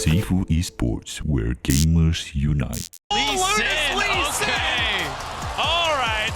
Sifu Esports, where gamers unite. Okay. All right.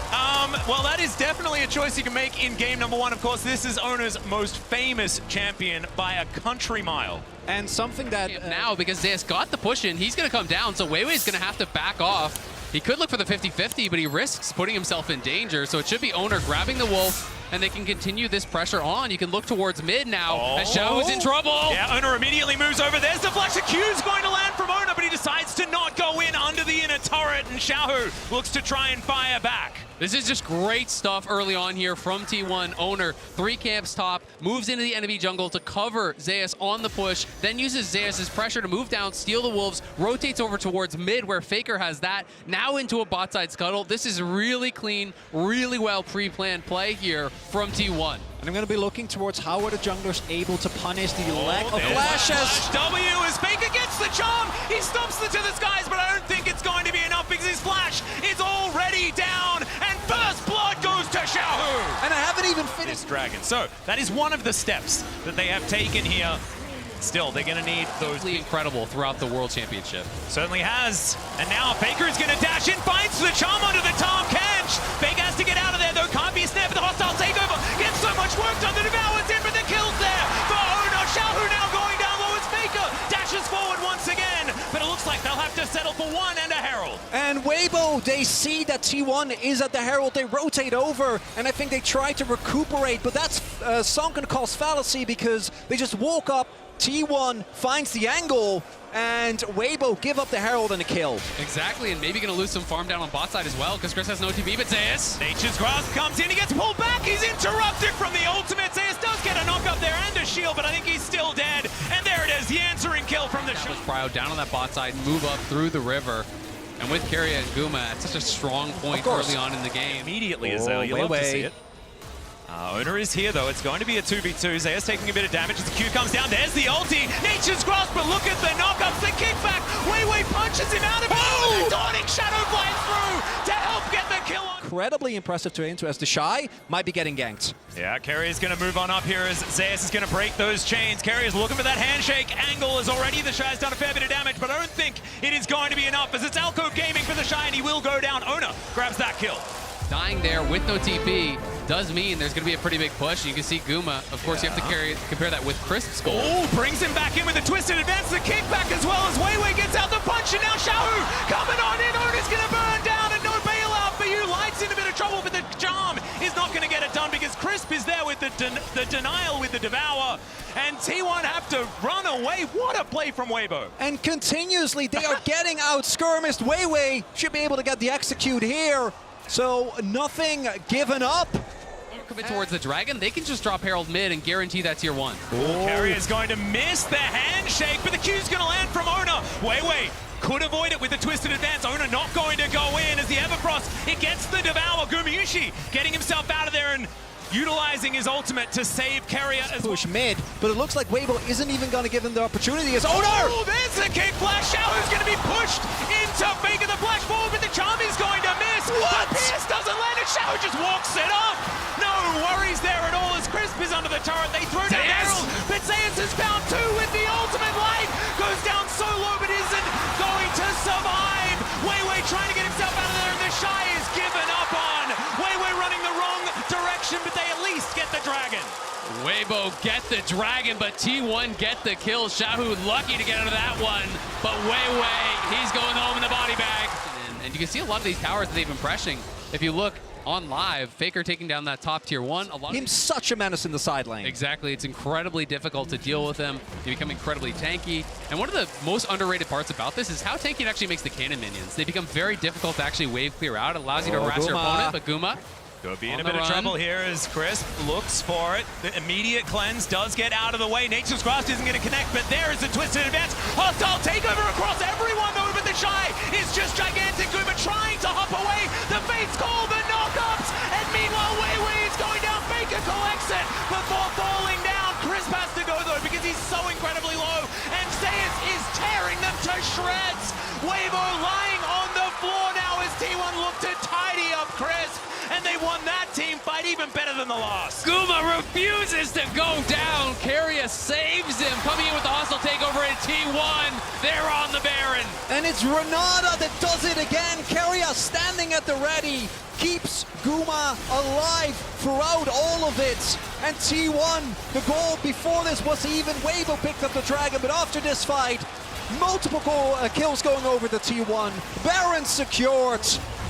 Well, that is definitely a choice you can make in game number one. Of course, this is Ona's most famous champion by a country mile. And something that... now, because Zeus got the push in, he's going to come down, so Weiwei's going to have to back off. He could look for the 50-50, but he risks putting himself in danger, so it should be Owner grabbing the Wolf, and they can continue this pressure on. You can look towards mid now, as Xiaohu's in trouble. Yeah, Owner immediately moves over. There's the flash. The Q's going to land from Owner, but he decides to not go in under the inner turret, and Xiaohu looks to try and fire back. This is just great stuff early on here from T1. Owner, 3 camps top, moves into the enemy jungle to cover Zeus on the push, then uses Zeus' pressure to move down, steal the Wolves, rotates over towards mid where Faker has that, now into a bot side scuttle. This is really clean, really well pre-planned play here from T1. And I'm going to be looking towards how are the junglers able to punish the lack of flashes. W as Faker gets the charm. He stomps it to the skies, but I don't think it's going to be enough because his flash is already down. And first blood goes to Xiaohu. And I haven't even finished. This dragon. So that is one of the steps that they have taken here. Still, they're going to need those. Incredible throughout the World Championship. Certainly has. And now Faker is going to dash in, finds the charm under the Tom Kench. Faker has to get out of there, though. Can't be a snare for the hostile takeover. Gets so much work done. The Devour's in, but the kill's there for Owner. Xiaohu now going down low as Faker dashes forward once again. But it looks like they'll have to settle for one and a Herald. And Weibo, they see that T1 is at the Herald. They rotate over, and I think they try to recuperate. But that's sunken cost fallacy because they just woke up. T1 finds the angle, and Weibo give up the Herald and a kill. Exactly, and maybe going to lose some farm down on bot side as well, because Chris has no TP, but Zeus. Nature's Grasp comes in, he gets pulled back, he's interrupted from the ultimate. Zeus does get a knock up there and a shield, but I think he's still dead. And there it is, the answering kill from the shot. Prio down on that bot side, move up through the river. And with Keria and Guma, at such a strong point early on in the game. Immediately, Azale, you love to see it. Owner is here, though. It's going to be a 2v2. Zeus taking a bit of damage as the Q comes down. There's the ulti. Nature's Grasp, but look at the knockups, the kickback. Weiwei punches him out of it. The Dawning Shadow flies through to help get the kill on. Incredibly impressive to enter as the Shy might be getting ganked. Yeah, Keria is going to move on up here as Zeus is going to break those chains. Keria is looking for that handshake angle as already the Shy has done a fair bit of damage, but I don't think it is going to be enough as it's Alco Gaming for the Shy, and he will go down. Owner grabs that kill. Dying there with no TP does mean there's going to be a pretty big push. You can see Guma. Of course, you have to compare that with Crisp's goal. Oh, brings him back in with a twisted advance, the kickback as well as Weiwei gets out the punch, and now Xiaohu coming on in. Owner's going to burn down, and no bailout for you. Light's in a bit of trouble, but the charm is not going to get it done because Crisp is there with the denial with the Devour, and T1 have to run away. What a play from Weibo. And continuously, they are getting out skirmished. Weiwei should be able to get the execute here. So nothing given up. Commit towards the Dragon, they can just drop Herald mid and guarantee that tier 1. Keria is going to miss the handshake, but the Q's going to land from Owner. Weiwei could avoid it with the twisted advance. Owner not going to go in as the Everfrost, it gets the Devour. Gumayushi getting himself out of there and utilizing his ultimate to save Keria as push mid, but it looks like Weibo isn't even going to give him the opportunity as Owner! Oh, there's the kick flash. Xiaohu's going to be pushed into Faker. The flash forward, but the charm is going to miss. What? The Pierce doesn't land it. Xiaohu just walks it up. No worries there at all as Crisp is under the turret. They throw down Herald, but Zeus has found 2 with the ultimate light. Goes down so low, but isn't going to survive. Weiwei trying to get himself out of there, and the Shy is given up on. Weiwei running the wrong direction, but they at least get the dragon. Weibo get the dragon, but T1 get the kill. Xiaohu lucky to get out of that one, but Weiwei, he's going home in the body bag. And you can see a lot of these towers that they've been pressing. If you look on live, Faker taking down that top tier 1. He's such a menace in the side lane. Exactly, it's incredibly difficult to deal with him. They become incredibly tanky. And one of the most underrated parts about this is how tanky it actually makes the cannon minions. They become very difficult to actually wave clear out. It allows you to harass your opponent, but Guma could be in a bit of trouble here as Crisp looks for it. The immediate cleanse does get out of the way. Nature's Grasp isn't going to connect, but there is a twisted advance. Hostile takeover across everyone, though, but the Shy is just gigantic. Guma trying to hop away. The Fates call the knockups, and meanwhile, Weiwei is going down. Faker collects it before falling down. Crisp has to go, though, because he's so incredibly low, and Zeus is tearing them to shreds. Weibo lying on the floor now as T1 look to tidy up Crisp, and they want T1 that team fight even better than the last. Guma refuses to go down. Keria saves him, coming in with the hostile takeover in T1. They're on the Baron. And it's Renata that does it again. Keria standing at the ready, keeps Guma alive throughout all of it. And T1, the goal before this was even Weibo picked up the Dragon, but after this fight, multiple kills going over the T1. Baron secured.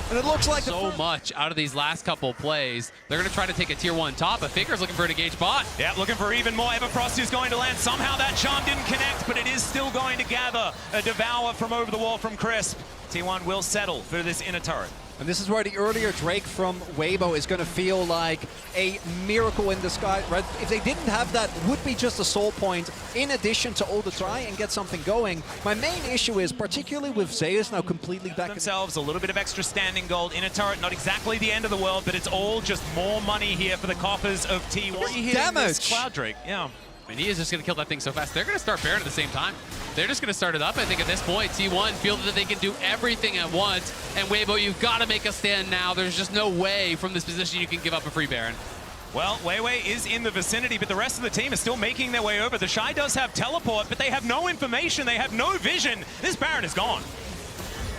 And it looks like so much out of these last couple plays. They're going to try to take a tier 1 top, but Faker's looking for an engaged bot. Yeah, looking for even more. Everfrost is going to land. Somehow that charm didn't connect, but it is still going to gather a devour from over the wall from Crisp. T1 will settle for this inner turret. And this is where the earlier Drake from Weibo is going to feel like a miracle in the sky. Right? If they didn't have that, would be just a soul point in addition to all the try and get something going. My main issue is, particularly with Zeus now completely back themselves, a little bit of extra standing gold. Inner turret, not exactly the end of the world, but it's all just more money here for the coffers of T1. Damage! Cloud Drake, yeah. And he is just going to kill that thing so fast. They're going to start Baron at the same time. They're just going to start it up, I think, at this point. T1 feel that they can do everything at once. And Weibo, you've got to make a stand now. There's just no way from this position you can give up a free Baron. Well, Weiwei is in the vicinity, but the rest of the team is still making their way over. The Shy does have teleport, but they have no information. They have no vision. This Baron is gone.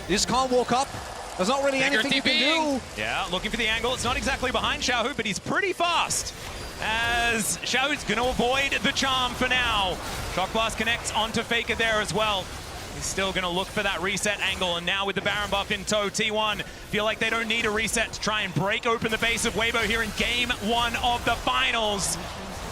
You just can't walk up. There's not really anything you can do. Yeah, looking for the angle. It's not exactly behind Xiaohu, but he's pretty fast. As Xiaohu's going to avoid the charm for now. Shock Blast connects onto Faker there as well. He's still going to look for that reset angle, and now with the Baron buff in tow, T1 feel like they don't need a reset to try and break open the base of Weibo here in Game 1 of the finals.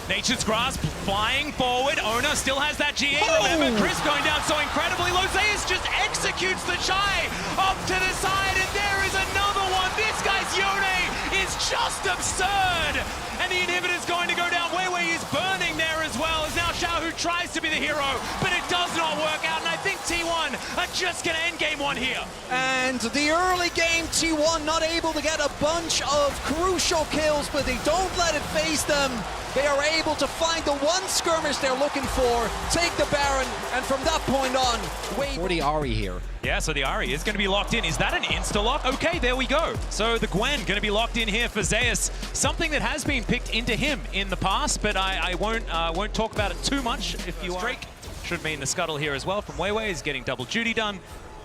Nature's Grasp flying forward. Ona still has that GA, remember? Chris going down so incredibly low. Zeus just executes the Shy up to the side, and there is another one. This guy's Yone is just absurd. And the inhibitor's going to go down. Weiwei is burning there as well, as now Xiaohu tries to be the hero, but it does not work out, and I think T1 are just going to end Game 1 here. And the early game, T1 not able to get a bunch of crucial kills, but they don't let it phase them. They are able to find the one skirmish they're looking for, take the Baron, and from that point on, wait for the Ahri here. Yeah, so the Ahri is going to be locked in. Is that an insta-lock? Okay, there we go. So the Gwen going to be locked in here for Zeus. Something that has been picked into him in the past, but I won't talk about it too much. If you Drake should mean the scuttle here as well from Weiwei is getting double duty done.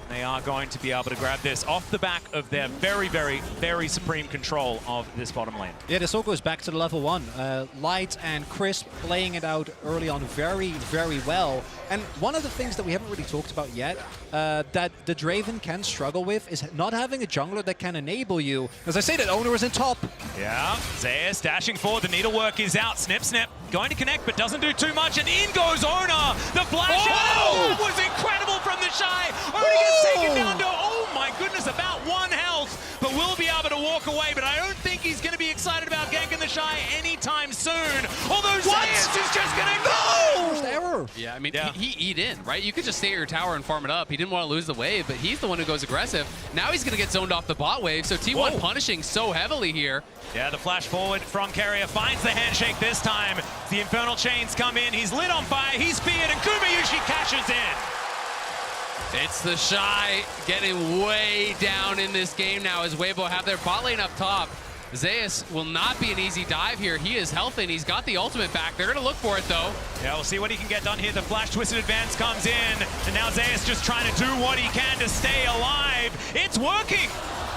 They are going to be able to grab this off the back of their very, very, very supreme control of this bottom lane. Yeah, this all goes back to the level 1. Light and Crisp playing it out early on very, very well. And one of the things that we haven't really talked about yet, that the Draven can struggle with, is not having a jungler that can enable you. As I say, that owner is in top. Yeah, Zeus dashing forward. The needlework is out. Snip, snip. Going to connect, but doesn't do too much. And in goes Ona. The flash out was incredible from the Shy. Ona gets taken down to, oh my goodness, about 1 health. But will be able to walk away. But I don't think he's going to be excited about ganking the Shy anytime soon. Although Zeus is just going to go! First error. Yeah, I mean, he eat in, right? You could just stay at your tower and farm it up. He didn't want to lose the wave, but he's the one who goes aggressive. Now he's going to get zoned off the bot wave, so T1 punishing so heavily here. Yeah, the flash forward from Keria finds the handshake this time. The Infernal Chains come in. He's lit on fire. He's feared, and Kumayushi cashes in. It's the Shy getting way down in this game now as Weibo have their bot lane up top. Zeus will not be an easy dive here. He is healthy, and he's got the ultimate back. They're going to look for it, though. Yeah, we'll see what he can get done here. The flash twisted advance comes in, and now Zeus just trying to do what he can to stay alive. It's working!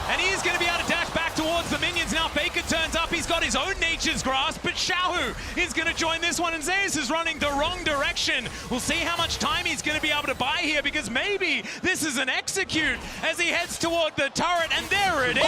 And he's going to be able to dash back towards the minions. Now Faker turns up. He's got his own Nature's Grasp, but Xiaohu is going to join this one, and Zeus is running the wrong direction. We'll see how much time he's going to be able to buy here, because maybe this is an execute as he heads toward the turret, and there it is.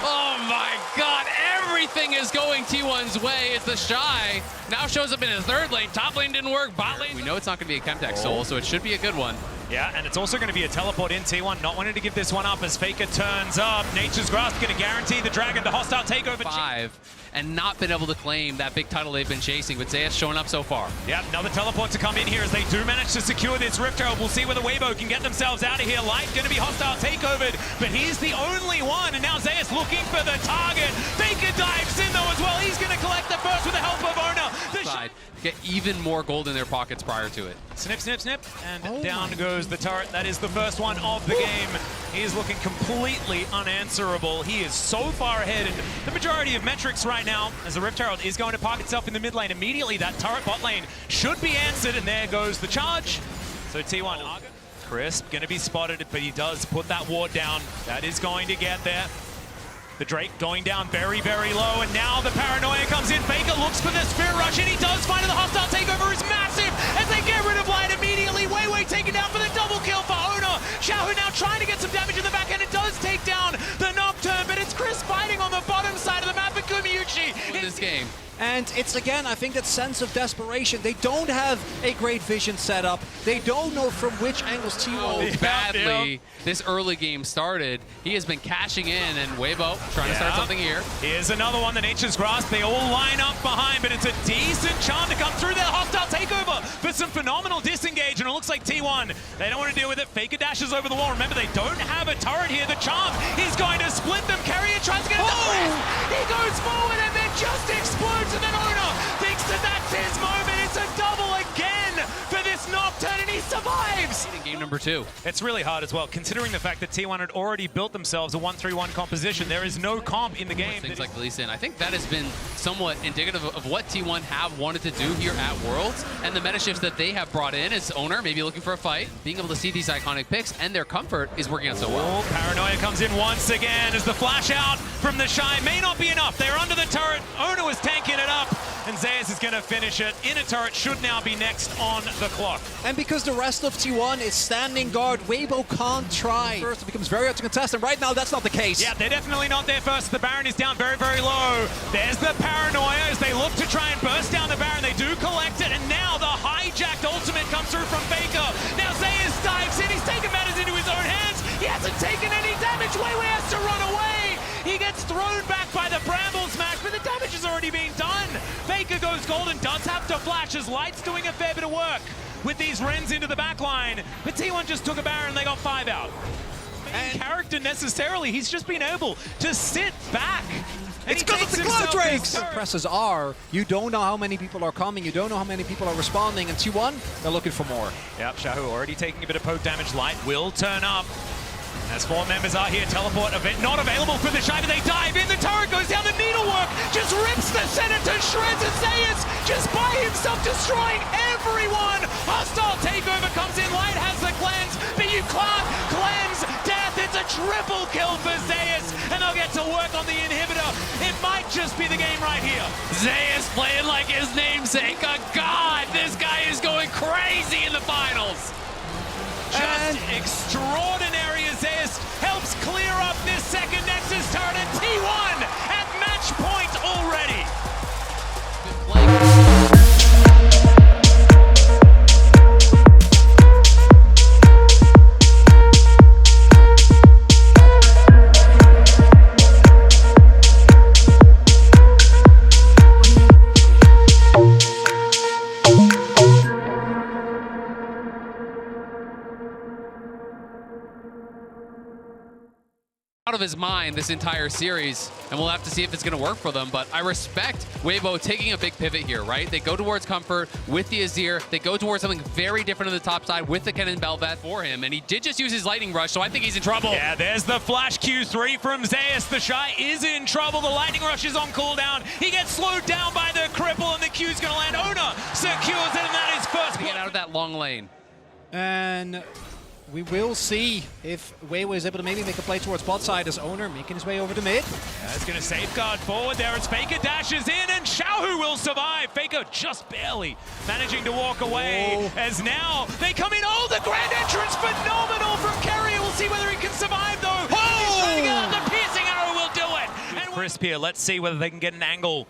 Oh my god, everything is going T1's way. It's the Shy. Now shows up in his third lane. Top lane didn't work. Bot lane. We know it's not going to be a Chemtech Soul, so it should be a good one. Yeah, and it's also going to be a teleport in T1, not wanting to give this one up as Faker turns up. Nature's Grasp going to guarantee the Dragon, the hostile takeover. 5 and not been able to claim that big title they've been chasing, but Zeus showing up so far. Yeah, another teleport to come in here as they do manage to secure this Rift Herald. We'll see whether Weibo can get themselves out of here. Light going to be hostile takeovered, but he's the only one, and now Zeus looking for the target. Faker dives in though as well. He's going to collect the first with the help of Ona. Side get even more gold in their pockets prior to it. Snip, snip, snip, and down goes the turret. That is the first one of the game. He is looking completely completely unanswerable. He is so far ahead in the majority of metrics right now, as the Rift Herald is going to park itself in the mid lane. Immediately, that turret bot lane should be answered, and there goes the charge. So T1, Crisp going to be spotted, but he does put that ward down. That is going to get there. The Drake going down very, very low, and now the paranoia comes in. Faker looks for the Spirit Rush, and he does find it. The hostile takeover is massive as they get rid of Light immediately. Weibo taken down for the double kill for Owner. Xiaohu now trying to get some damage in the back end. It does take down the Nocturne, but it's Chris fighting on the bottom side of the map for Gumayuchi in this game. And it's, again, I think that sense of desperation. They don't have a great vision set up. They don't know from which angles T1 badly this early game started. He has been cashing in, and Weibo trying to start something here. Here's another one, the Nature's Grasp. They all line up behind, but it's a decent charm to come through their hostile takeover for some phenomenal disengage, and it looks like T1, they don't want to deal with it. Faker dashes over the wall. Remember, they don't have a turret here. The charm is going to split them. Carrier tries to get it to Chris. He goes forward and then just explodes. And then Owner thinks that that's his moment. It's a double again for this Nocturne, and he survives. In game number 2. It's really hard as well, considering the fact that T1 had already built themselves a 1-3-1 composition. There is no comp in the game. Things like Lee Sin. I think that has been somewhat indicative of what T1 have wanted to do here at Worlds, and the meta shifts that they have brought in as Owner, maybe looking for a fight, being able to see these iconic picks, and their comfort is working out so well. Paranoia comes in once again as the flash out from the Shy may not be enough. They're under the turret. Owner was tanking it up, and Zeus is going to finish it. Inner turret should now be next on the clock. And because the rest of T1 is standing guard, Weibo can't try. First, it becomes very hard to contest, and right now that's not the case. Yeah, they're definitely not there first. The Baron is down very, very low. There's the Paranoia as they look to try and burst down the Baron. They do collect it, and now the hijacked ultimate comes through from Faker. Now Zeus dives in. He's taken matters into his own hands. He hasn't taken any damage. Weiwei has to run away. He gets thrown back by the Bramble Smash, but the damage is already being done. Faker goes golden, does have to flash as Light's doing a fair bit of work with these Rens into the back line. But T1 just took a Baron, they got 5 out. And character necessarily, he's just been able to sit back. It's because of the Cloud Drakes! The presses are, you don't know how many people are coming, you don't know how many people are responding, and T1, they're looking for more. Yep, Xiaohu already taking a bit of poke damage. Light will turn up. As 4 members are here, teleport event not available for the Shy, but they dive in. The turret goes down, the needlework just rips the center to shreds, and Zeus just by himself destroying everyone. Hostile takeover comes in, Light has the cleanse, but you can't cleanse death. It's a triple kill for Zeus, and they'll get to work on the inhibitor. It might just be the game right here. Zeus playing like his namesake, a god. This guy is going crazy in the finals. Just extraordinary as Zeus helps clear up this second Nexus turret, and T1 at match point already. Out of his mind this entire series, and we'll have to see if it's going to work for them, but I respect Weibo taking a big pivot here, right? They go towards comfort with the Azir, they go towards something very different on the top side with the Kennen Bel'Veth for him, and he did just use his Lightning Rush, so I think he's in trouble. Yeah, there's the flash Q3 from Zeus. The Shy is in trouble. The Lightning Rush is on cooldown. He gets slowed down by the cripple, and the Q's going to land. Owner secures it, and that is first. To get out of that long lane. And we will see if Weibo is able to maybe make a play towards bot side as Owner making his way over to mid. Yeah, it's going to safeguard forward there as Faker dashes in, and Xiaohu will survive. Faker just barely managing to walk away as now they come in. Oh, the grand entrance, phenomenal from Carrier. We'll see whether he can survive though. He's trying to get out. The piercing arrow will do it. And Crisp here, let's see whether they can get an angle.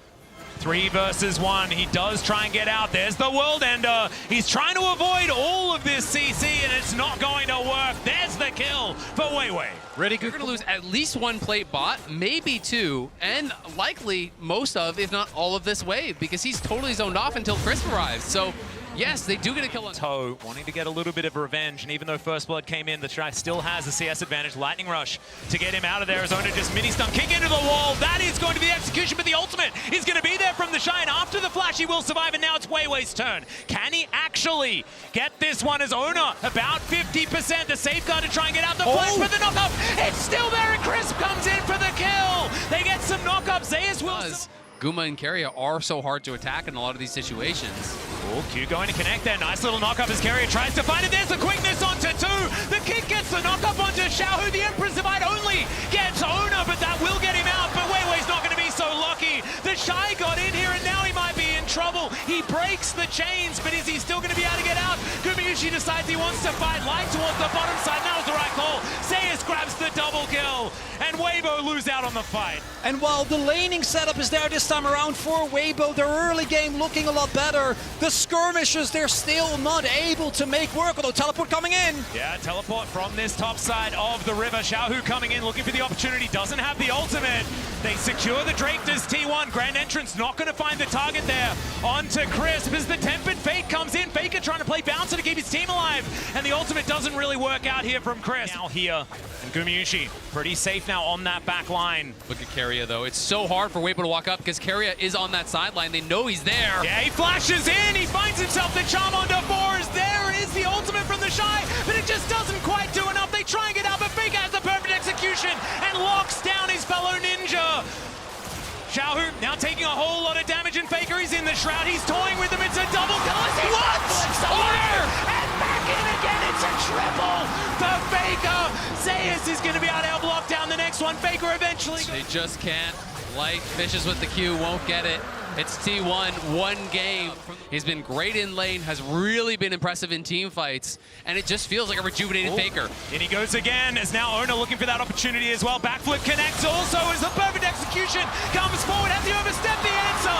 3 versus 1. He does try and get out. There's the World Ender. He's trying to avoid all of this CC, and it's not going to work. There's the kill for Weiwei. Really You're going to lose at least 1 plate bot, maybe 2, and likely most of, if not all of this wave, because he's totally zoned off until Crisp arrives. So Yes, they do get a kill on Toe, wanting to get a little bit of revenge, and even though First Blood came in, the Shy still has the CS advantage. Lightning Rush to get him out of there. Arizona just mini-stun, kick into the wall. That is going to be the execution, but the ultimate is going to be there from the Shy, and after the flash, he will survive, and now it's Weibo's turn. Can he actually get this one as Ona? About 50%, the safeguard to try and get out the flash, but the knock-up, it's still there, and Crisp comes in for the kill. They get some knock-ups. Zeus will... Guma and Keria are so hard to attack in a lot of these situations. Oh, Q going to connect there. Nice little knock-up as Keria tries to find it. There's the quickness onto 2. The kick gets the knock-up onto Xiaohu. The Emperor's Divide only gets Ona, but that will get him out. But Weiwei's not going to be so lucky. The Shy got in here, and now he might be in trouble. He breaks the chains, but is he still going to be able to get out? Gumayusi decides he wants to fight light towards the bottom side. That was the right call. Zeus grabs the double kill, and Weibo lose out on the fight. And while the laning setup is there this time around for Weibo, their early game looking a lot better. The skirmishes, they're still not able to make work, although teleport coming in. Yeah, teleport from this top side of the river. Xiaohu coming in, looking for the opportunity, doesn't have the ultimate. They secure the Drake as T1. Grand Entrance not going to find the target there. Onto Crisp as the Tempered Fate comes in. Faker trying to play Bouncer to keep his team alive, and the ultimate doesn't really work out here from Crisp. Now here, and Gumayusi pretty safe now on that back line. Look at Keria, though. It's so hard for Weibo to walk up because Keria is on that sideline. They know he's there. Yeah, he flashes in. He finds himself the charm onto 4s. There is the ultimate from the Shy, but it just doesn't quite do enough. They try and get out, but Faker has the perfect execution and locks down his fellow ninja. Xiaohu now taking a whole lot of damage, and Faker is in the shroud. He's toying with him. It's a double kill. What? Order! And back in again. It's a triple for Faker. Zeus is going to be able to block down the next one. Faker eventually. They just can't. Light fishes with the Q, won't get it. It's T1, one game. He's been great in lane, has really been impressive in team fights, and it just feels like a rejuvenated Faker. And he goes again, as now Ona looking for that opportunity as well. Backflip connects also as the perfect execution comes forward. Has he overstepped? The answer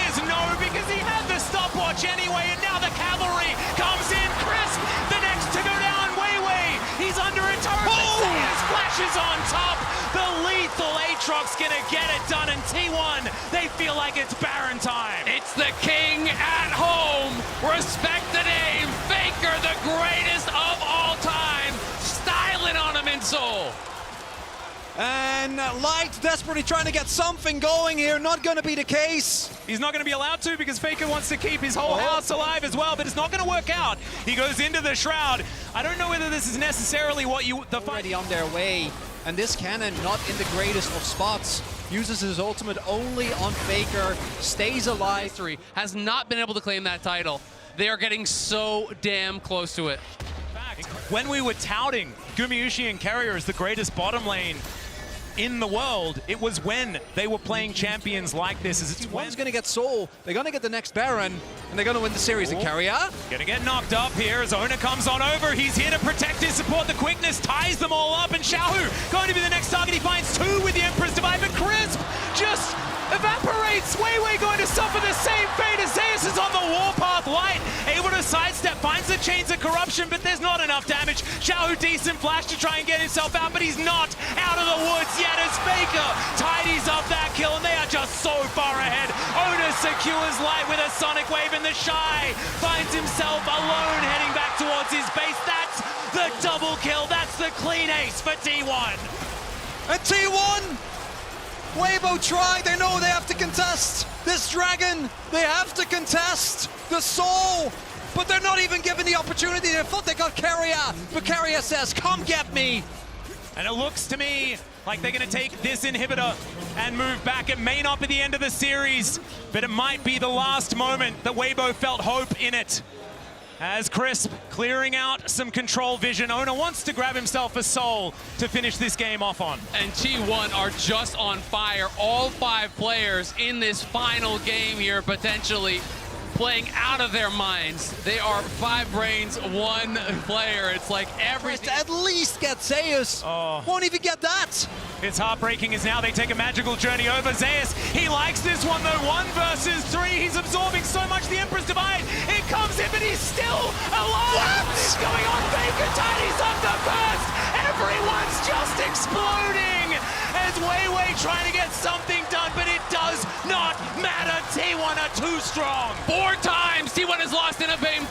is no, because he had the stopwatch anyway, and now the cavalry comes in. Crisp, the next to go down. Weiwei, he's under a turret. Zeus flashes on top. The lethal Aatrox gonna get it done, and T1, they feel like it's Baron time. It's the king at home. Respect the name. Faker, the greatest of all time. Styling on him in Seoul. And Light desperately trying to get something going here. Not going to be the case. He's not going to be allowed to because Faker wants to keep his whole house alive as well, but it's not going to work out. He goes into the shroud. I don't know whether this is necessarily what you... Already on their way, and this cannon not in the greatest of spots. Uses his ultimate only on Faker, stays alive. History has not been able to claim that title. They are getting so damn close to it. When we were touting Gumayusi and Keria as the greatest bottom lane in the world, it was when they were playing champions like this. As it's One's going to get Soul, they're going to get the next Baron, and they're going to win the series. And Keria gonna get knocked up here as Ona comes on over. He's here to protect his support. The quickness ties them all up, and Xiaohu going to be the next target. He finds 2 with the Emperor's Divide, but Crisp just evaporates. Weiwei going to suffer the same fate as Zeus is on the warpath. Light able to sidestep, finds the Chains of Corruption, but there's not enough damage. Xiaohu decent flash to try and get himself out, but he's not out of the woods yet as Faker tidies up that kill, and they are just so far ahead. Ona secures Light with a Sonic Wave, and the Shy finds himself alone heading back towards his base. That's the double kill. That's the clean ace for T1. and T1. Weibo tried, they know they have to contest this dragon, they have to contest the soul, but they're not even given the opportunity. They thought they got Keria, but Keria says, come get me. And it looks to me like they're going to take this inhibitor and move back. It may not be the end of the series, but it might be the last moment that Weibo felt hope in it. As Crisp clearing out some control vision. Ona wants to grab himself a soul to finish this game off on. And T1 are just on fire. All 5 players in this final game here, potentially playing out of their minds. They are 5 brains, 1 player. It's like everything. At least get Zeus. Won't even get that. It's heartbreaking as now they take a magical journey over Zeus. He likes this one though, 1 versus 3. He's absorbing so much, the Emperor's Divide. It comes in, but he's still alive. What is going on? Faker tidies up the burst. Everyone's just exploding as Weiwei trying to get something done, but it does not matter. T1 are too strong. 4 times T1 has lost in a game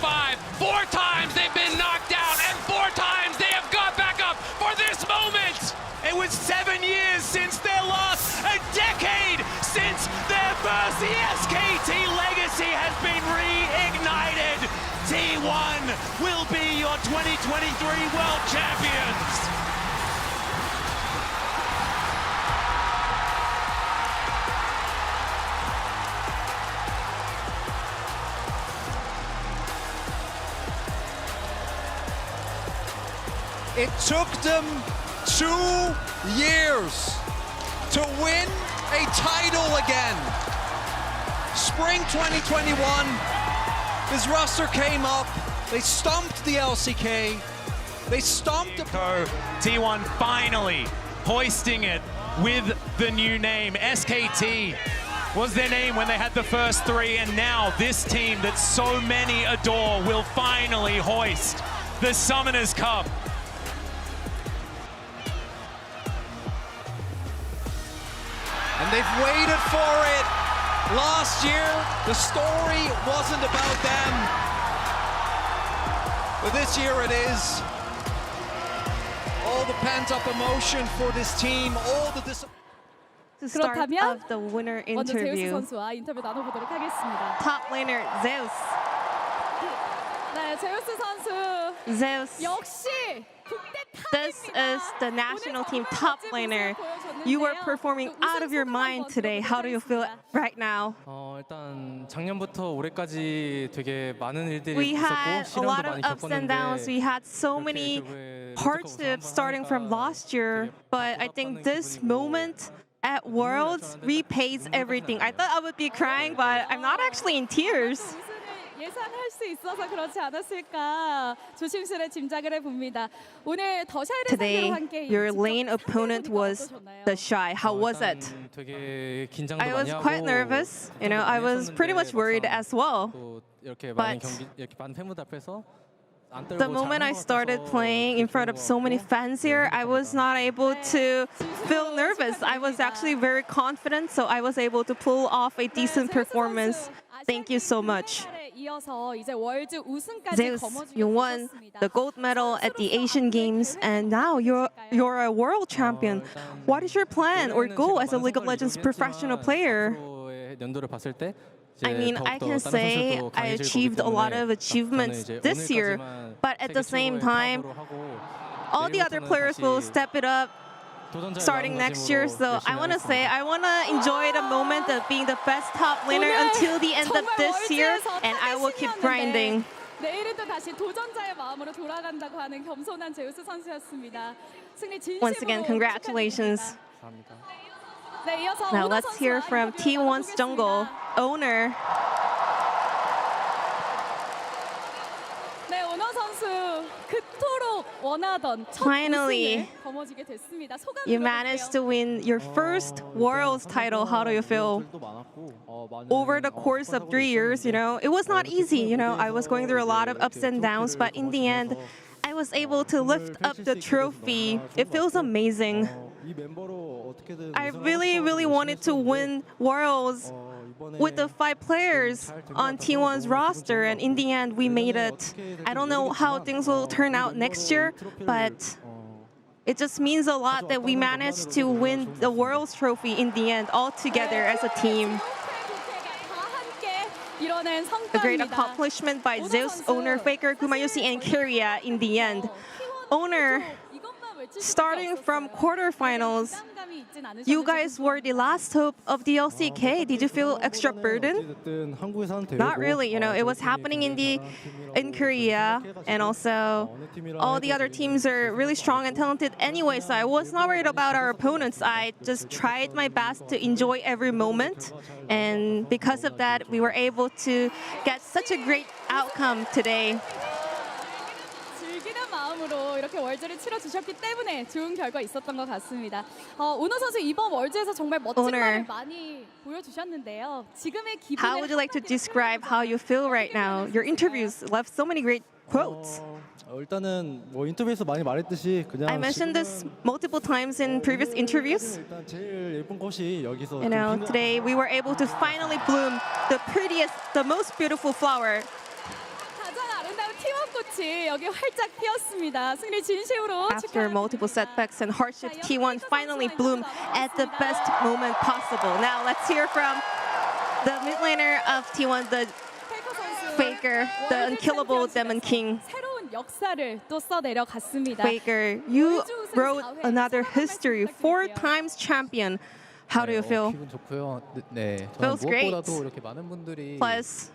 times they've been knocked down, and 4 times they have got back up for this moment. It was 7 years since their last, a decade since their first. The SKT legacy has been reignited. T1 will be your 2023 World Champions. It took them 2 years to win a title again. Spring 2021, this roster came up, they stomped the LCK, they stomped the... T1 finally hoisting it with the new name. SKT was their name when they had the first 3, and now this team that so many adore will finally hoist the Summoners Cup. And they've waited for it. Last year, the story wasn't about them. But this year it is. All the pent-up emotion for this team, all the To start 그렇다면 of the winner 먼저 제우스 interview. 선수와 인터뷰 나눠보도록 하겠습니다. Top laner Zeus. 네, 제우스 선수 Zeus. 역시 국대 This is the national team top laner. You were performing out of your mind today. How do you feel right now? 일단 작년부터 올해까지 되게 많은 일들이 We had 있었고 a lot 시련도 of 많이 ups and downs. We 겪었는데 had so many hardships starting from last year. But I think this moment at Worlds repays everything. I thought I would be crying, but I'm not actually in tears. 예상할 수 있어서 그렇지 않았을까 조심스레 짐작을 해봅니다. 오늘 더샤이를 Today, 상대로 함께 your lane opponent was the Shy. How was it? 되게 긴장도 I 많이 was 하고 quite nervous. You know, I was pretty much worried as well. 또 이렇게 But 많은 경기 이렇게 많은 팬분들 앞에서 안 떨고 The moment I started playing in front of so many fans here, I was not able to feel nervous. I was actually very confident, so I was able to pull off a decent performance. Thank you so much. Zeus, you won the gold medal at the Asian Games, and now you're a world champion. What is your plan or goal as a League of Legends professional player? 앞으로의 연도를 봤을 때 I mean, I can say I achieved a lot of achievements this year, but at the same time, all the other players will step it up starting next year. So I want to say I want to enjoy the moment of being the best top laner until the end of this year, and I will keep grinding. 내일은 또 다시 도전자의 마음으로 돌아간다고 하는 겸손한 제우스 선수였습니다. 승리 진심으로 Once again, congratulations. 축하드립니다. 네, 이어서 Now 오너 let's hear 선수와 from 인터뷰 T1's jungle 나눠보겠습니다. owner. 네, 오너 선수 그토록 원하던 첫 Finally, 우승을 거머쥐게 됐습니다. 소감 You managed to win your first Worlds title. How do you feel? Over the course of 3 years, you know, it was not easy. You know, I was going through a lot of ups and downs, but in the end, I was able to lift up the trophy. It feels amazing. I really, really wanted to win Worlds with the 5 players on T1's roster, and in the end, we made it. I don't know how things will turn out next year, but it just means a lot that we managed to win the Worlds trophy in the end, all together as a team. A great accomplishment by Zeus, Owner, Faker, Gumayusi, and Kyria in the end. Owner, starting from quarterfinals, you guys were the last hope of the LCK. Did you feel extra burden? Not really, you know, it was happening in Korea, and also all the other teams are really strong and talented anyway, so I was not worried about our opponents. I just tried my best to enjoy every moment, and because of that, we were able to get such a great outcome today. 즐기는 마음으로 이렇게 월즈를 치러주셨기 때문에 좋은 결과 있었던 것 같습니다. 오너 선수 이번 월즈에서 정말 멋진 Owner. 말을 많이 보여주셨는데요. 지금의 기분을 How would you like to describe how you feel right now? Your interviews left so many great quotes. 일단은 뭐 인터뷰에서 많이 말했듯이 그냥 I mentioned this multiple times in previous interviews. 일단 제일 예쁜 꽃이 여기서 You know, today we were able to finally bloom the prettiest, the most beautiful flower. 가장 아름다운 T1 꽃이 여기 활짝 피었습니다. 승리 진심으로 After multiple setbacks and hardships, T1 finally bloomed at the best moment possible. Now let's hear from the mid laner of T1, the Faker, the unkillable Demon King. 새로운 역사를 또 써내려갔습니다. Faker, you wrote another history, 4 times champion. How do you feel? 기분 좋고요. 네, 저는 Feels great. 무엇보다도 이렇게 많은 분들이 Plus,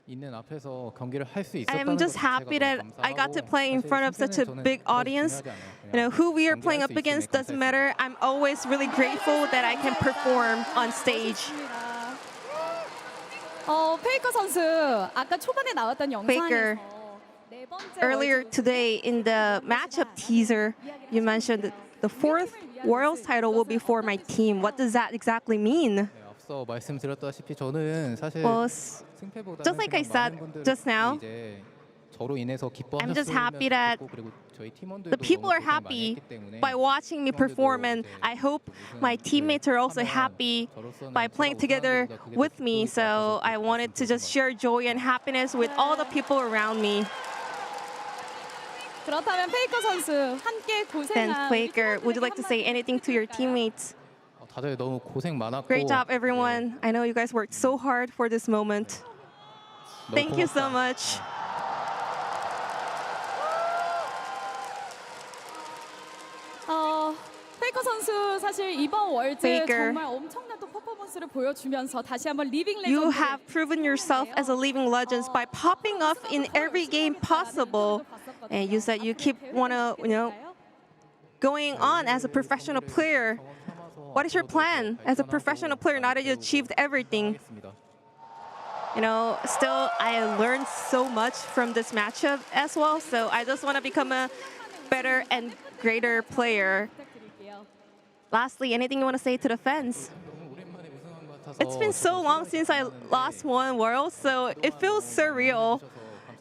있는 앞에서 경기를 할 수 있었다는 I'm just 것 자체가 happy 너무 that I got to 감사하고 play in 사실 front of such a 승패는 big 저는 audience. 중요하지 않아요. You know, who we are 경기할 playing 수 up 있음에 against doesn't 감사했습니다. matter. I'm always really grateful that I can perform on stage. 페이커 선수 아까 초반에 나왔던 Faker, 영상에서 네 번째 earlier 월드 today in the matchup teaser, you mentioned that the 4th Worlds title will be for my team. What does that exactly mean? 네, 앞서 말씀드렸다시피 저는 사실 Well, 승패보다는 just like I said just now, 이제 저로 인해서 I'm just happy 기뻐하셨으면 that 좋겠고 그리고 저희 팀원들도 the people 너무 are 고생 많이 happy 했기 때문에 by watching me perform, and I hope my teammates are also happy by playing together with me. So I wanted to just share joy and happiness with all the people around me. 그렇다면 페이커 선수 함께 Then 고생한 Faker, would you like to say anything to your teammates? 다들 너무 고생 많았고 Great job, everyone. I know you guys worked so hard for this moment. 너무 Thank you so 고맙다. much. 페이커 선수 사실 이번 월드 Faker. 정말 엄청난 또 퍼포먼스를 보여주면서 다시 한번 리빙 You 레전드 have proven yourself as a living legend by popping off in every game possible. And you said you keep going on as a professional player. What is your plan as a professional player now that you achieved everything? Still, I learned so much from this matchup as well. So I just want to become a better and greater player. Lastly, anything you want to say to the fans? It's been so long since I last won Worlds, so it feels surreal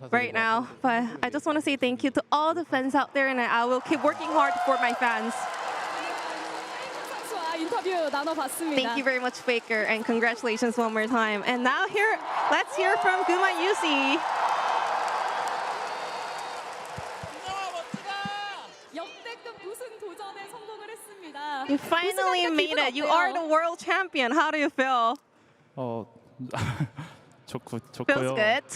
right now. But I just want to say thank you to all the fans out there, and I will keep working hard for my fans. 선수와 인터뷰 나눠봤습니다. Thank you very much, Faker, and congratulations one more time. And now let's hear from Guma Yusi. 역대급 우승 도전에 성공을 했습니다. You finally 우승하니까 made 기분 it. You are the 어때요? world champion. How do you feel? 좋고요. Feels good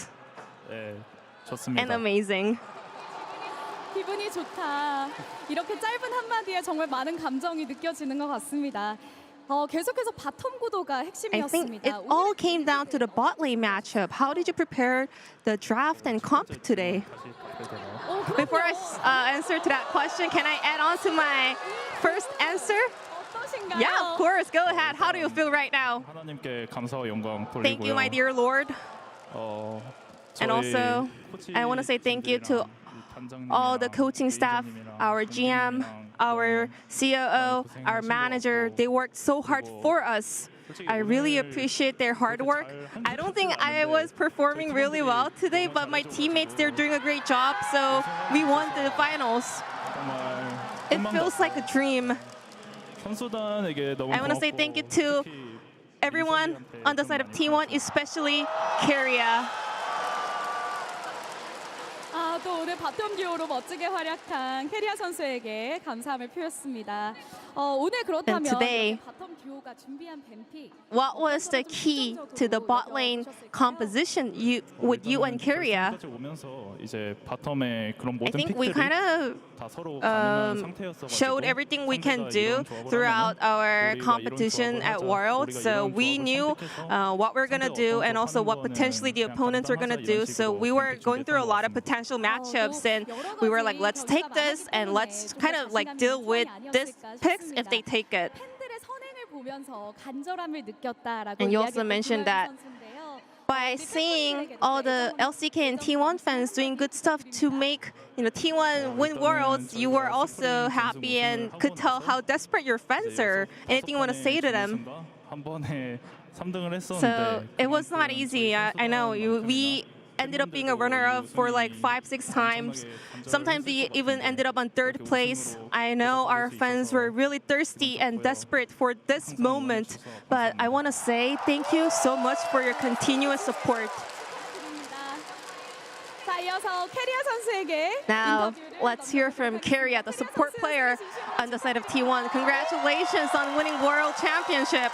네, and 좋습니다. amazing. 기분이 좋다. 이렇게 짧은 한마디에 정말 많은 감정이 느껴지는 것 같습니다. 계속해서 바텀 구도가 I think 핵심이었습니다. it all came down to the bot lane matchup. How did you prepare the draft and comp today? Before I answer to that question, can I add on to my first answer? 어떠신가요? Yeah, of course. Go ahead. How do you feel right now? 하나님께 감사와 영광 돌리고요. Thank you, my dear Lord. And 저희 also, I want to say thank you to all the coaching staff, our GM, our COO, our manager. They worked so hard for us. I really appreciate their hard work. I don't think I was performing really well today, but my teammates, they're doing a great job. So we won the finals. It feels like a dream. I want to say thank you to everyone on the side of T1, especially Keria. 또 오늘 바텀 듀오로 멋지게 활약한 캐리아 선수에게 감사함을 표했습니다. 오늘 그렇다면 today, 바텀 듀오가 준비한 뱀픽 What was the key to the bot lane composition with you and Keria? 이제 바텀의 그런 I 모든 think we kind of 다 서로 가능한 상태였어. showed everything we can do throughout our competition at Worlds. So we knew what we're going to do and also what potentially the opponents are going to do. So we were going through a lot of potential matchups and we were like, let's take this and let's kind of like deal with this picks if they take it. 팬들의 선행을 보면서 간절함을 느꼈다라고 And you also 이야기했던 mentioned 구마유 that 선수인데요. by seeing all the LCK and T1 fans doing good stuff to make T1 win Worlds, you were also happy and could tell how desperate your fans are. Anything you want to say to them? 한 번에 3등을 했었는데. So it was not easy. I know we ended up being a runner-up for like 5-6 times. Sometimes we even ended up on 3rd place. I know our fans were really thirsty and desperate for this moment, but I want to say thank you so much for your continuous support. 자, 자, 이어서 캐리아 선수에게 Now, 인터뷰를 let's hear from Carrier, the support player on the side of T1. Congratulations on winning World Championship.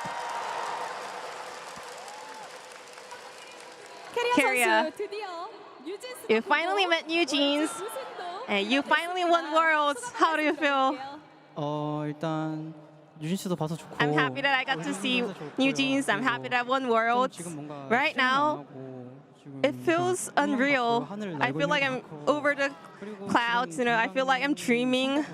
캐리아 캐리아. 선수 드디어 뉴진스 You finally met New Jeans, and you finally won Worlds. How do you feel? 일단 유진 씨도 봐서 좋고. I'm happy that I got to see New Jeans. I'm happy that I won Worlds. Right now, it feels unreal. I feel like I'm over the clouds. You know, I feel like I'm dreaming.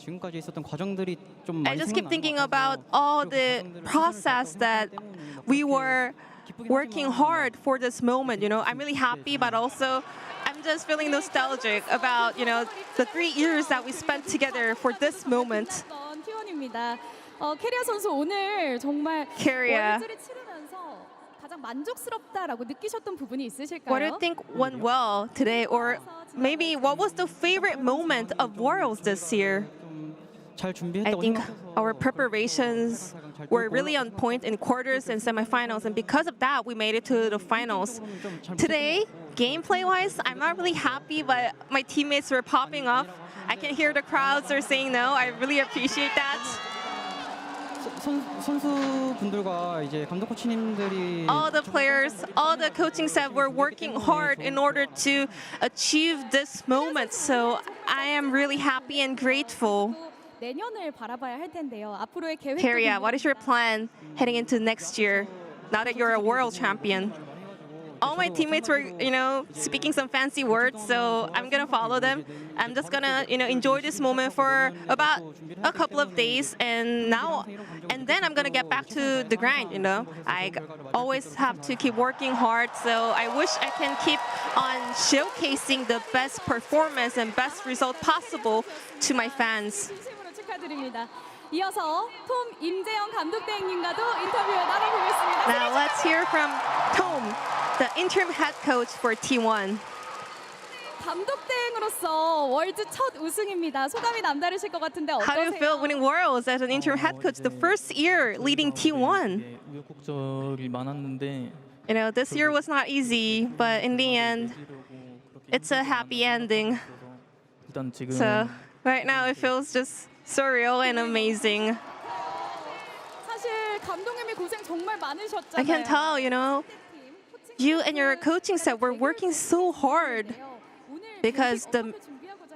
지금까지 있었던 과정들이 좀 I just keep thinking about all the process that we were working hard for this moment. You know, I'm really happy, but also I'm just feeling nostalgic about, you know, the 3 years that we spent together for this moment. T1입니다. 캐리아 선수 오늘 정말 캐리아. 월드를 치르면서 가장 만족스럽다라고 느끼셨던 부분이 있으실까요? What do you think went well today, or maybe what was the favorite moment of Worlds this year? 잘 I 준비했다고 think 생각해서 our preparations were really on point in quarters and semifinals, and because of that, we made it to the finals. Today, gameplay-wise, I'm not really happy, but my teammates were popping off. I can hear the crowds are saying no. I really appreciate that. 선수분들과 이제 감독 코치님들이 All the players, all the coaching staff were working hard in order to achieve this moment. So I am really happy and grateful. 내년을 바라봐야 할 텐데요. 앞으로의 계획. Carria, what is your plan heading into next year? Now that you're a world champion. All my teammates were, you know, speaking some fancy words, so I'm gonna follow them. I'm just gonna, you know, enjoy this moment for about a couple of days, and then I'm gonna get back to the grind. You know, I always have to keep working hard. So I wish I can keep on showcasing the best performance and best result possible to my fans. 진심으로 축하드립니다. 이어서 톰 임재영 감독 대행님과도 인터뷰 나눠보겠습니다. Now let's hear from Tom, the interim head coach for T1. 감독 대행으로서 월드 첫 우승입니다. 소감이 남다르실 것 같은데 How do you feel 어떠세요? winning Worlds as an interim head coach, the first year leading T1? 우여곡절이 많았는데 You know, this year was not easy, but in the end, it's a happy ending. 일단 지금 So right now it feels just surreal and amazing. 사실 감독님이 고생 정말 많으셨잖아요. I can tell, you know, you and your coaching staff were working so hard because the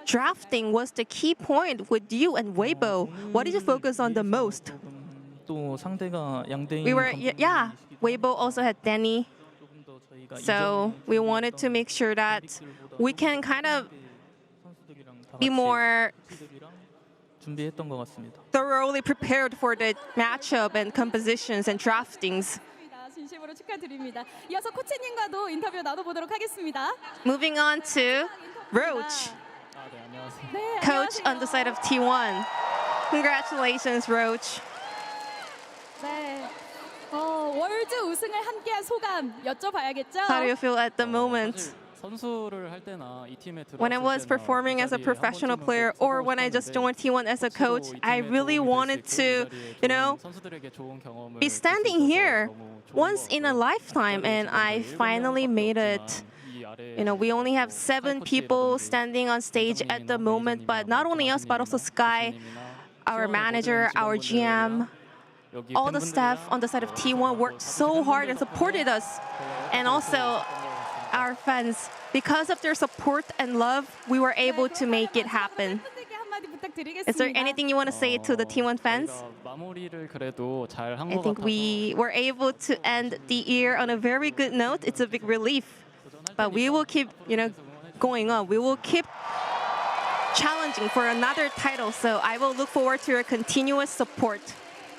drafting was the key point with you and Weibo. What did you focus on the most? 또 상대가 양대인 We were, yeah, Weibo also had Danny. So we wanted to make sure that we can kind of be more 준비했던 것 같습니다. thoroughly prepared for the matchup and compositions and draftings. 진심으로 축하드립니다. 이어서 코치님과도 인터뷰 나눠보도록 하겠습니다. Moving on to Roach, 네, coach 안녕하세요. on the side of T1. Congratulations, Roach. 네. 월드 우승을 함께한 소감 여쭤봐야겠죠? How do you feel at the moment? 선수를 할 때나 이 팀에 들어왔을 When I was 때나 performing as a 이 자리에 professional 한 player, 번쯤은 or when I just joined T1 as a coach, I really wanted to, you know, 선수들에게 좋은 경험을 be standing here once in a lifetime, and I finally made it. You know, we only have 7 people standing on stage at the moment, but not only us, but also Sky, our manager, our GM, all the staff on the side of T1 worked so hard and supported us, and also our fans. Because of their support and love, we were able to make it happen. 팬분들께 한마디 부탁드리겠습니다. Is there anything you want to say to the T1 fans? 마무리를 그래도 잘 한 I 것 think 같아서 we were able to end the year on a very good note. It's a big relief. But we will keep, you know, going on. We will keep challenging for another title. So I will look forward to your continuous support.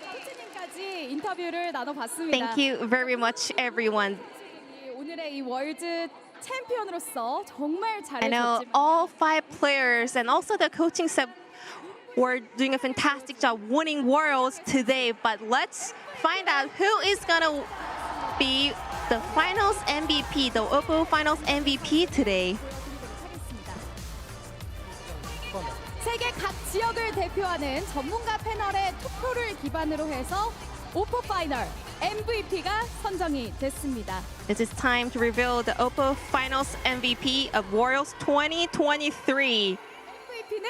코치님까지 인터뷰를 나눠봤습니다. Thank you very much, everyone. 오늘의 이 월드 챔피언으로서 정말 I know 잘해줬지만 all 5 players and also the coaching staff were doing a fantastic job winning Worlds today. But let's find out who is gonna be the finals MVP, the Oppo finals MVP today. 세계 각 지역을 대표하는 전문가 패널의 투표를 기반으로 해서 오퍼 파이널 MVP가 선정이 됐습니다. It is time to reveal the Oppo Finals MVP of Worlds 2023. MVP는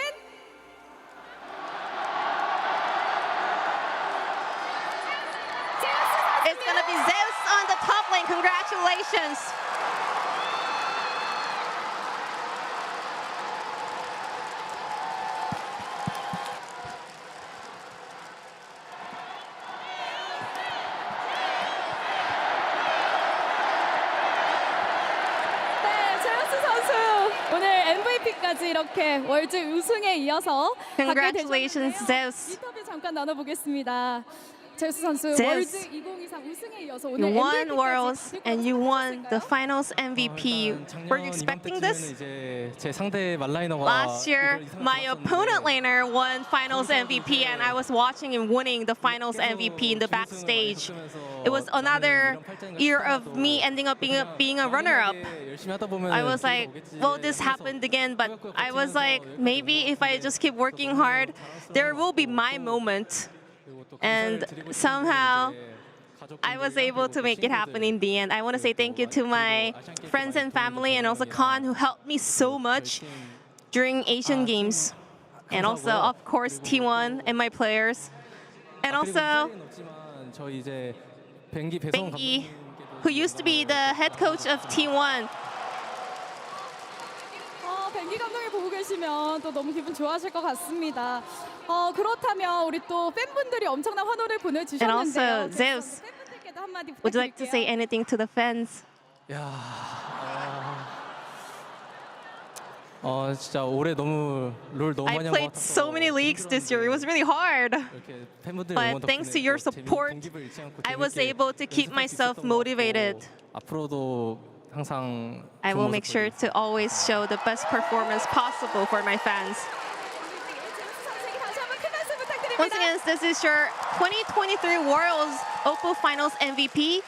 It's gonna be Zeus on the top lane. Congratulations. 네, 제우스 선수 오늘 MVP까지 이렇게 월드 우승에 이어서 Congratulations, 받게 되셨는데요. Zeus. 인터뷰 잠깐 나눠보겠습니다. 제우스 선수 Zeus. 월드 2023 우승에 이어서 오늘 You won MVP까지 Worlds and you won the Finals MVP. Were you 작년 expecting 이맘때쯤에는 this? 이제 제 상대 말라이너가 Last year, 이걸 이상 my 받았었는데 opponent laner won Finals MVP, and I was watching him winning the Finals MVP in the backstage. It was another year of me ending up being a runner-up. I was like, well, this happened again, but I was like, maybe if I just keep working hard, there will be my moment. And somehow, I was able to make it happen in the end. I want to say thank you to my friends and family, and also Khan, who helped me so much during Asian Games. And also, of course, T1 and my players. And also, 저희 이제 뱅기 배성 Bengi, who used to be the head coach of T1. 뱅기 감독이 보고 계시면 또 너무 기분 좋아하실 것 같습니다. 그렇다면 우리 또 팬분들이 엄청난 환호를 보내주셨는데요. And also, Zeus, 팬분들께도 한마디 would you like to say 부탁드릴게요. anything to the fans? 진짜 올해 너무 롤 너무 I 많이 한 것 played 같아서 so many leagues this year. It was really hard. 이렇게 팬분들 But 응원 thanks to 덕분에 your 또 support, 동기부여 잃지 않고 I was 재밌게 able to keep 연습할 수 myself 있었던 것 motivated. 같고 앞으로도 항상 I 좋은 will 모습 make sure 보여드릴게요. to always show the best performance possible for my fans. 제우스 선수에게 다시 한번 큰 박수 부탁드립니다. Once again, this is your 2023 Worlds Oppo Finals MVP,